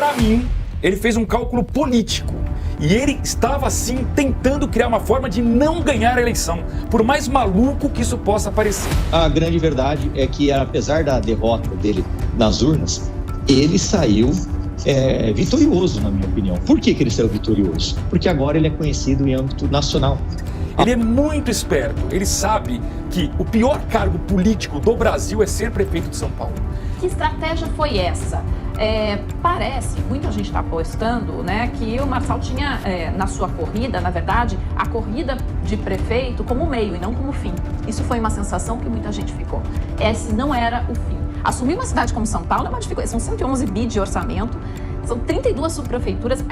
Para mim, ele fez um cálculo político. E ele estava, sim, tentando criar uma forma de não ganhar a eleição, por mais maluco que isso possa parecer. A grande verdade é que, apesar da derrota dele nas urnas, ele saiu vitorioso, na minha opinião. Por que ele saiu vitorioso? Porque agora ele é conhecido em âmbito nacional. Ele é muito esperto, ele sabe que o pior cargo político do Brasil é ser prefeito de São Paulo. Que estratégia foi essa? Parece, muita gente está apostando, né, que o Marçal tinha na sua corrida, na verdade, a corrida de prefeito como meio e não como fim. Isso foi uma sensação que muita gente ficou. Esse não era o fim. Assumir uma cidade como São Paulo é uma dificuldade. São 111 bi de orçamento, são 32 subprefeituras,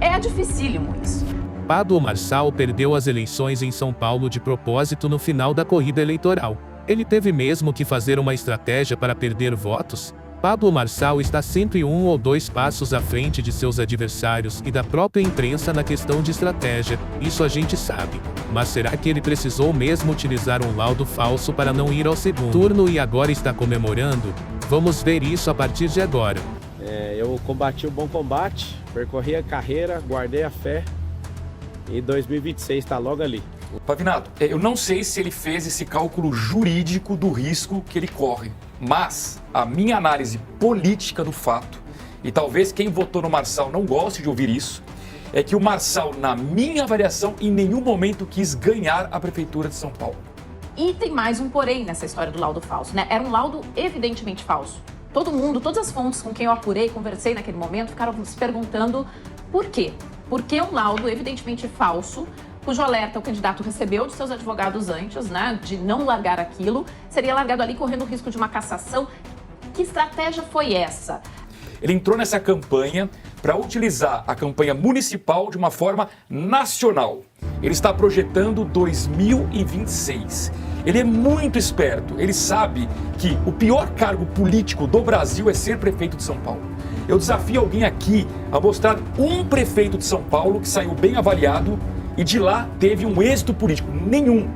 é dificílimo isso. Pablo Marçal perdeu as eleições em São Paulo de propósito no final da corrida eleitoral. Ele teve mesmo que fazer uma estratégia para perder votos? Pablo Marçal está sempre 1 ou 2 passos à frente de seus adversários e da própria imprensa na questão de estratégia, isso a gente sabe. Mas será que ele precisou mesmo utilizar um laudo falso para não ir ao segundo turno e agora está comemorando? Vamos ver isso a partir de agora. Eu combati o bom combate, percorri a carreira, guardei a fé e 2026 está logo ali. Pavinato, eu não sei se ele fez esse cálculo jurídico do risco que ele corre, mas a minha análise política do fato, e talvez quem votou no Marçal não goste de ouvir isso, é que o Marçal, na minha avaliação, em nenhum momento quis ganhar a prefeitura de São Paulo. E tem mais um porém nessa história do laudo falso, né? Era um laudo evidentemente falso. Todo mundo, todas as fontes com quem eu apurei, conversei naquele momento, ficaram se perguntando por quê? Por que um laudo evidentemente falso, cujo alerta o candidato recebeu de seus advogados antes, né, de não largar aquilo, seria largado ali correndo o risco de uma cassação? Que estratégia foi essa? Ele entrou nessa campanha para utilizar a campanha municipal de uma forma nacional. Ele está projetando 2026. Ele é muito esperto, ele sabe que o pior cargo político do Brasil é ser prefeito de São Paulo. Eu desafio alguém aqui a mostrar um prefeito de São Paulo que saiu bem avaliado e de lá teve um êxito político. Nenhum.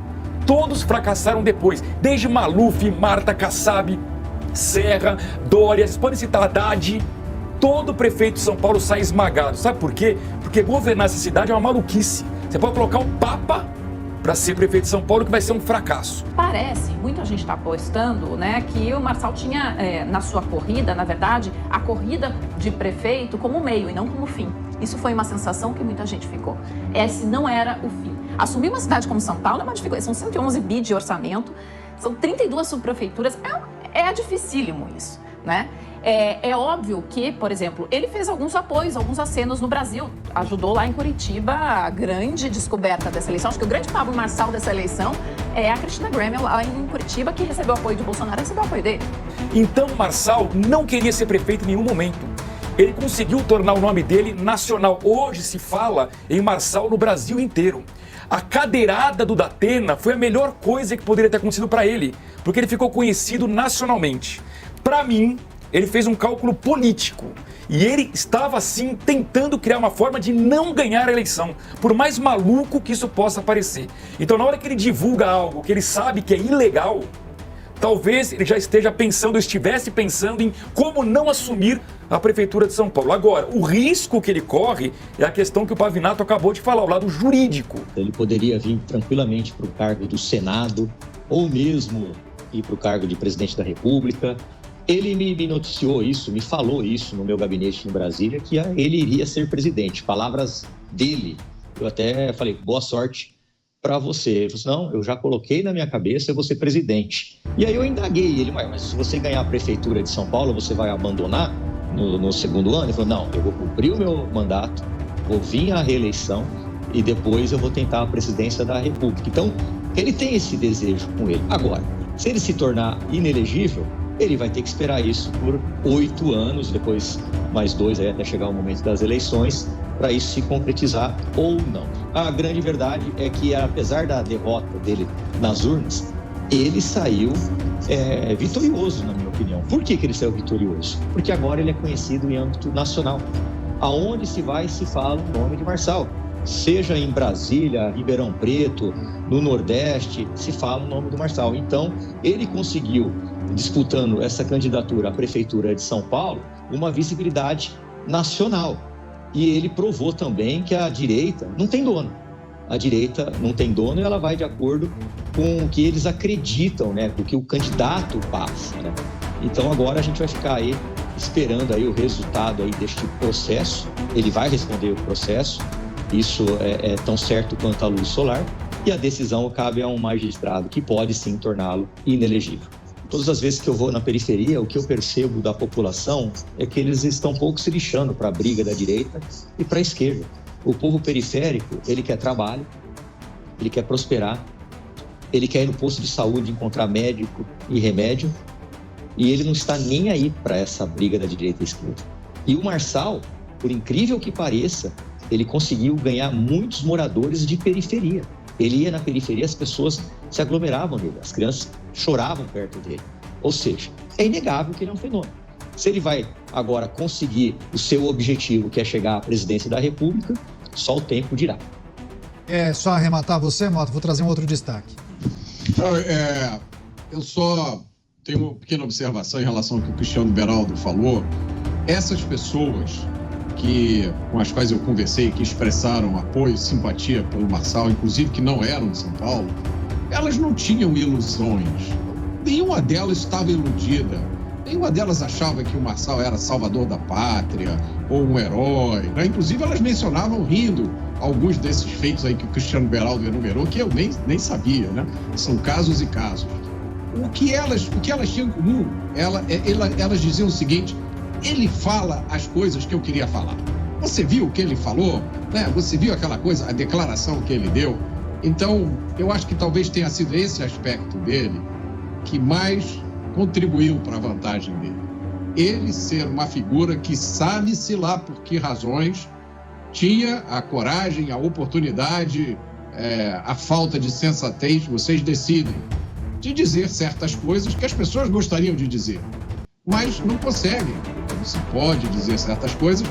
Todos fracassaram depois, desde Maluf, Marta Kassab, Serra, Dória, vocês podem citar Haddad. Todo prefeito de São Paulo sai esmagado. Sabe por quê? Porque governar essa cidade é uma maluquice. Você pode colocar o Papa para ser prefeito de São Paulo, que vai ser um fracasso. Parece, muita gente está apostando, né, que o Marçal tinha na sua corrida, na verdade, a corrida de prefeito como meio e não como fim. Isso foi uma sensação que muita gente ficou. Esse não era o fim. Assumir uma cidade como São Paulo é uma dificuldade. São 111 bi de orçamento, são 32 subprefeituras, é dificílimo isso, né? É óbvio que, por exemplo, ele fez alguns apoios, alguns acenos no Brasil. Ajudou lá em Curitiba a grande descoberta dessa eleição. Acho que o grande Pablo Marçal dessa eleição é a Cristina Graham lá em Curitiba, que recebeu apoio de Bolsonaro, recebeu apoio dele. Então, Marçal não queria ser prefeito em nenhum momento. Ele conseguiu tornar o nome dele nacional. Hoje se fala em Marçal no Brasil inteiro. A cadeirada do Datena foi a melhor coisa que poderia ter acontecido para ele, porque ele ficou conhecido nacionalmente. Para mim, ele fez um cálculo político e ele estava, sim, tentando criar uma forma de não ganhar a eleição, por mais maluco que isso possa parecer. Então, na hora que ele divulga algo que ele sabe que é ilegal, talvez ele já estivesse pensando em como não assumir a prefeitura de São Paulo. Agora, o risco que ele corre é a questão que o Pavinato acabou de falar, o lado jurídico. Ele poderia vir tranquilamente para o cargo do Senado ou mesmo ir para o cargo de presidente da República. Ele me noticiou isso, me falou isso no meu gabinete em Brasília, que ele iria ser presidente. Palavras dele. Eu até falei, boa sorte para você. Ele falou assim, não, eu já coloquei na minha cabeça, eu vou ser presidente. E aí eu indaguei ele, mas se você ganhar a prefeitura de São Paulo, você vai abandonar no segundo ano? Ele falou, não, eu vou cumprir o meu mandato, vou vir à reeleição e depois eu vou tentar a presidência da República. Então, ele tem esse desejo com ele. Agora, se ele se tornar inelegível, ele vai ter que esperar isso por 8 anos, depois mais 2 aí até chegar o momento das eleições, para isso se concretizar ou não. A grande verdade é que, apesar da derrota dele nas urnas, ele saiu vitorioso, na minha opinião. Por que ele saiu vitorioso? Porque agora ele é conhecido em âmbito nacional. Aonde se vai, se fala o nome de Marçal. Seja em Brasília, Ribeirão Preto, no Nordeste, se fala o nome do Marçal. Então, ele conseguiu, disputando essa candidatura à Prefeitura de São Paulo, uma visibilidade nacional. E ele provou também que a direita não tem dono. A direita não tem dono e ela vai de acordo com o que eles acreditam, né? Com o que o candidato passa, né? Então agora a gente vai ficar aí esperando aí o resultado aí deste processo. Ele vai responder o processo, isso é tão certo quanto a luz solar, e a decisão cabe a um magistrado que pode sim torná-lo inelegível. Todas as vezes que eu vou na periferia, o que eu percebo da população é que eles estão pouco se lixando para a briga da direita e para a esquerda. O povo periférico, ele quer trabalho, ele quer prosperar, ele quer ir no posto de saúde encontrar médico e remédio, e ele não está nem aí para essa briga da direita e esquerda. E o Marçal, por incrível que pareça, ele conseguiu ganhar muitos moradores de periferia. Ele ia na periferia, as pessoas se aglomeravam nele, as crianças choravam perto dele. Ou seja, é inegável que ele é um fenômeno. Se ele vai agora conseguir o seu objetivo, que é chegar à presidência da República, só o tempo dirá. Só arrematar você, Mota, vou trazer um outro destaque. Eu só tenho uma pequena observação em relação ao que o Cristiano Beraldo falou. Essas pessoas com as quais eu conversei, que expressaram apoio e simpatia pelo Marçal, inclusive que não eram de São Paulo, elas não tinham ilusões. Nenhuma delas estava iludida. Nenhuma delas achava que o Marçal era salvador da pátria ou um herói, né? Inclusive, elas mencionavam rindo alguns desses feitos aí que o Cristiano Beraldo enumerou, que eu nem sabia, né? São casos e casos. O que elas tinham em comum, elas diziam o seguinte: ele fala as coisas que eu queria falar. Você viu o que ele falou, né? Você viu aquela coisa, a declaração que ele deu? Então, eu acho que talvez tenha sido esse aspecto dele que mais contribuiu para a vantagem dele. Ele ser uma figura que sabe-se lá por que razões tinha a coragem, a oportunidade, a falta de sensatez, vocês decidem, de dizer certas coisas que as pessoas gostariam de dizer, mas não conseguem. Não se pode dizer certas coisas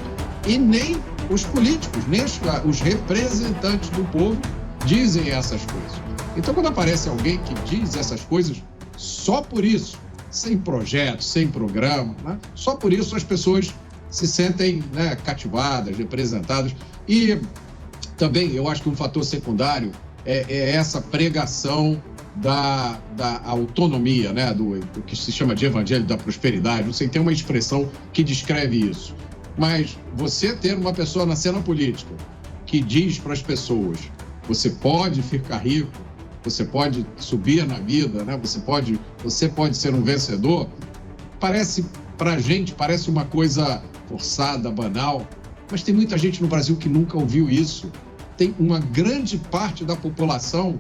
e nem os políticos, nem os representantes do povo dizem essas coisas. Então, quando aparece alguém que diz essas coisas, só por isso, sem projeto, sem programa, né? Só por isso as pessoas se sentem, né, cativadas, representadas. E também eu acho que um fator secundário é essa pregação da autonomia, né, do que se chama de evangelho da prosperidade. Não sei, tem uma expressão que descreve isso. Mas você ter uma pessoa na cena política que diz para as pessoas: você pode ficar rico, você pode subir na vida, né? Você pode ser um vencedor, pra gente parece uma coisa forçada, banal, mas tem muita gente no Brasil que nunca ouviu isso. Tem uma grande parte da população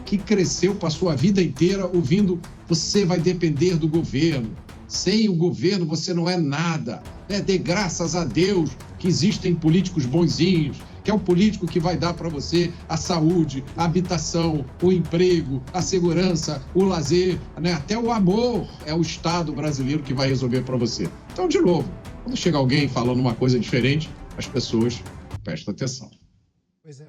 que cresceu, passou a vida inteira ouvindo: você vai depender do governo, sem o governo você não é nada, né? Dê graças a Deus que existem políticos bonzinhos, que é o político que vai dar para você a saúde, a habitação, o emprego, a segurança, o lazer, né? Até o amor é o Estado brasileiro que vai resolver para você. Então, de novo, quando chega alguém falando uma coisa diferente, as pessoas prestam atenção.